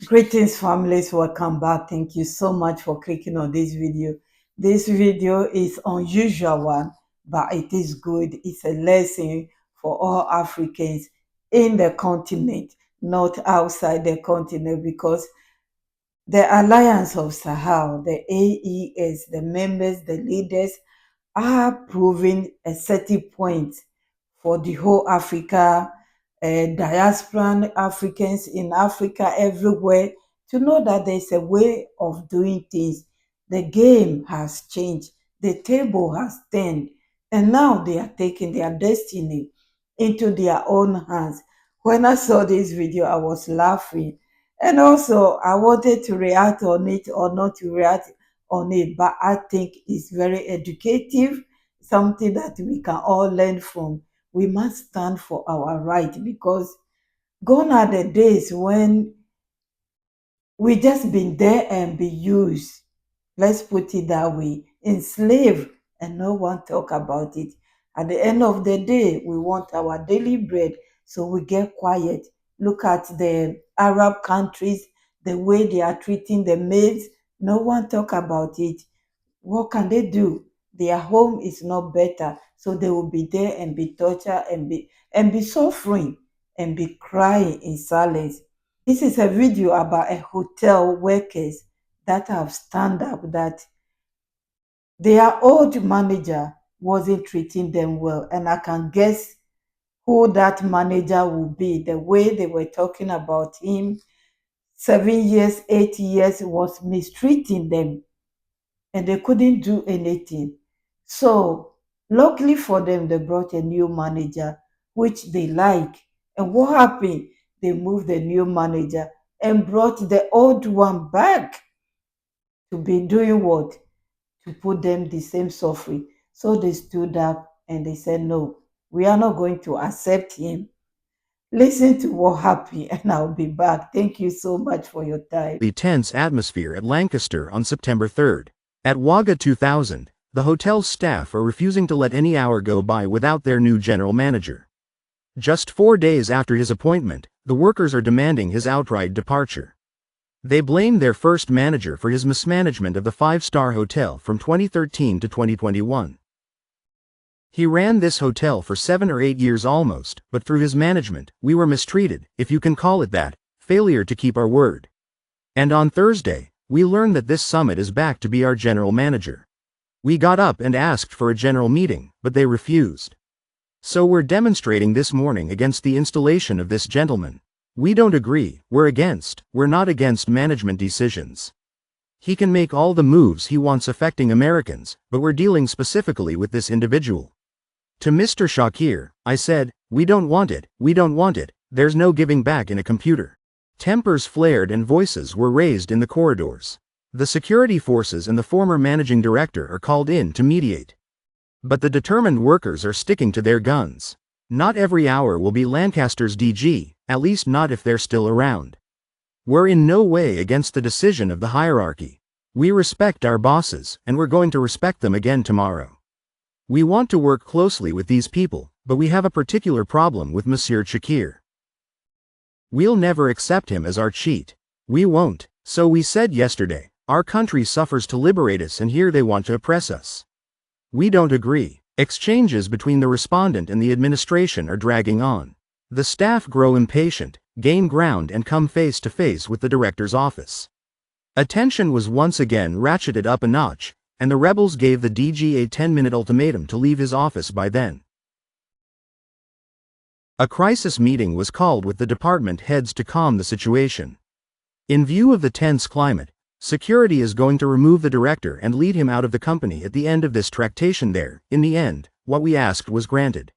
Greetings, families. Welcome back. Thank you so much for clicking on this video. This video is unusual one, but it is good. It's a lesson for all Africans in the continent, not outside the continent, because the Alliance of Sahel, the AES, the members, the leaders are proving a certain point for the whole Africa, diasporan Africans in Africa, everywhere, to know that there's a way of doing things. The game has changed, the table has turned, and now they are taking their destiny into their own hands. When I saw this video, I was laughing. And also, I wanted to react on it or not to react on it, but I think it's very educative, something that we can all learn from. We must stand for our right, because gone are the days when we just been there and be used. Let's put it that way, enslaved, and no one talk about it. At the end of the day, we want our daily bread, so we get quiet. Look at the Arab countries, the way they are treating the maids. No one talk about it. What can they do? Their home is not better, so they will be there and be tortured and be suffering and be crying in silence. This is a video about a hotel workers that have stand up that their old manager wasn't treating them well, and I can guess who that manager will be. The way they were talking about him, 7 years, 8 years, was mistreating them, and they couldn't do anything. So, luckily for them, they brought a new manager, which they like. And what happened? They moved the new manager and brought the old one back to be doing what? To put them the same suffering. So they stood up and they said, no, we are not going to accept him. Listen to what happened, and I'll be back. Thank you so much for your time. The tense atmosphere at Lancaster on September 3rd. At Wagga 2000, the hotel's staff are refusing to let any hour go by without their new general manager. Just 4 days after his appointment, the workers are demanding his outright departure. They blame their first manager for his mismanagement of the five-star hotel from 2013 to 2021. He ran this hotel for 7 or 8 years almost, but through his management, we were mistreated, if you can call it that, failure to keep our word. And on Thursday, we learned that this summit is back to be our general manager. We got up and asked for a general meeting, but they refused. So we're demonstrating this morning against the installation of this gentleman. We don't agree, we're not against management decisions. He can make all the moves he wants affecting Americans, but we're dealing specifically with this individual. To Mr. Shakir, I said, we don't want it, there's no giving back in a computer. Tempers flared and voices were raised in the corridors. The security forces and the former managing director are called in to mediate. But the determined workers are sticking to their guns. Not every hour will be Lancaster's DG, at least not if they're still around. We're in no way against the decision of the hierarchy. We respect our bosses, and we're going to respect them again tomorrow. We want to work closely with these people, but we have a particular problem with Monsieur Shakir. We'll never accept him as our cheat. We won't. So we said yesterday, our country suffers to liberate us and here they want to oppress us. We don't agree. Exchanges between the respondent and the administration are dragging on. The staff grow impatient, gain ground and come face to face with the director's office. Attention was once again ratcheted up a notch, and the rebels gave the DG a 10-minute ultimatum to leave his office by then. A crisis meeting was called with the department heads to calm the situation. In view of the tense climate, security is going to remove the director and lead him out of the company at the end of this tractation there. In the end, what we asked was granted.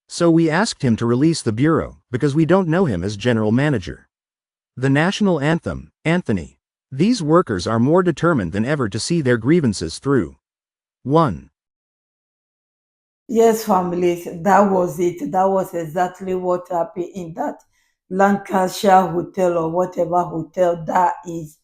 So we asked him to release the bureau, because we don't know him as general manager. The national anthem, Anthony. These workers are more determined than ever to see their grievances through. 1. Yes, families, that was it. That was exactly what happened in that Lancashire hotel or whatever hotel that is.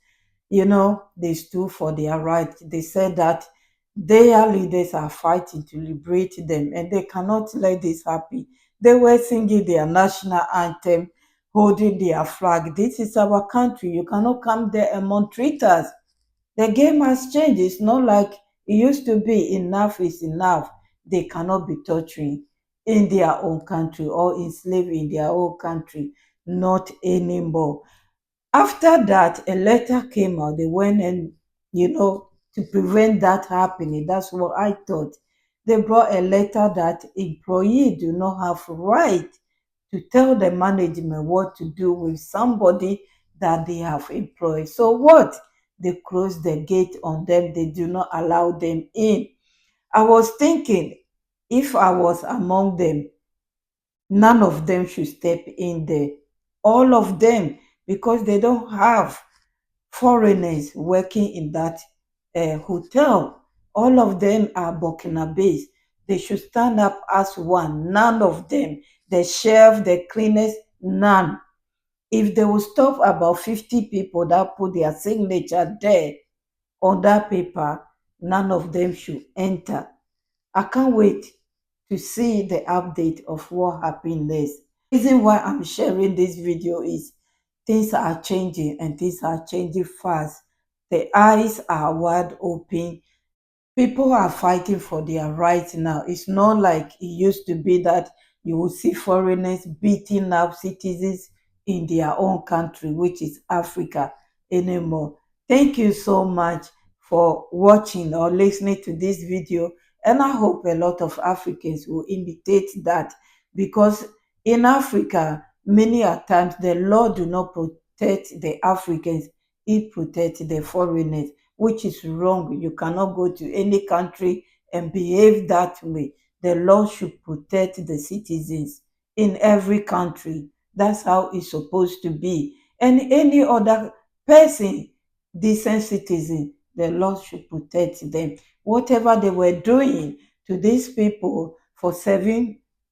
They stood for their right. They said that their leaders are fighting to liberate them and they cannot let this happen. They were singing their national anthem holding their flag. This is our country. You cannot come there and maltreat us. The game has changed. It's not like it used to be. Enough is enough. They cannot be torturing in their own country or enslaved in their own country. Not anymore. After that, a letter came out. They went and, to prevent that happening. That's what I thought. They brought a letter that employees do not have right to tell the management what to do with somebody that they have employed. So what? They close the gate on them. They do not allow them in. I was thinking, if I was among them, none of them should step in there. All of them, because they don't have foreigners working in that hotel. All of them are Burkinabes. They should stand up as one. None of them. The chef, the cleaners, none. If they will stop about 50 people that put their signature there on that paper, none of them should enter. I can't wait to see the update of what happened next. The reason why I'm sharing this video is things are changing and things are changing fast. The eyes are wide open. People are fighting for their rights now. It's not like it used to be that you will see foreigners beating up citizens in their own country, which is Africa, anymore. Thank you so much for watching or listening to this video. And I hope a lot of Africans will imitate that, because in Africa, many a times the law do not protect the Africans, it protects the foreigners, which is wrong. You cannot go to any country and behave that way. The law should protect the citizens in every country. That's how it's supposed to be. And any other person, decent citizen, the law should protect them. Whatever they were doing to these people for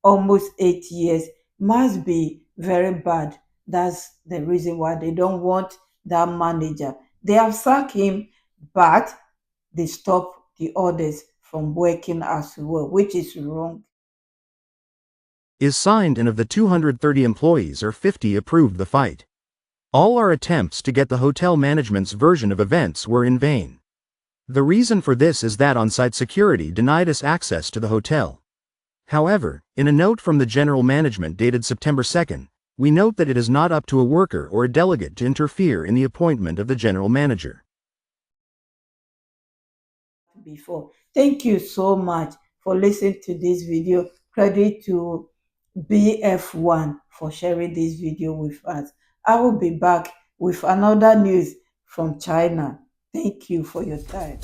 almost 8 years, must be very bad. That's the reason why they don't want that manager. They have sacked him, but they stop the others from working as well, which is wrong. Is signed, and of the 230 employees or 50 approved the fight. All our attempts to get the hotel management's version of events were in vain. The reason for this is that on-site security denied us access to the hotel. However, in a note from the general management dated September 2nd, we note that it is not up to a worker or a delegate to interfere in the appointment of the general manager. Before. Thank you so much for listening to this video. Credit to BF1 for sharing this video with us. I will be back with another news from China. Thank you for your time.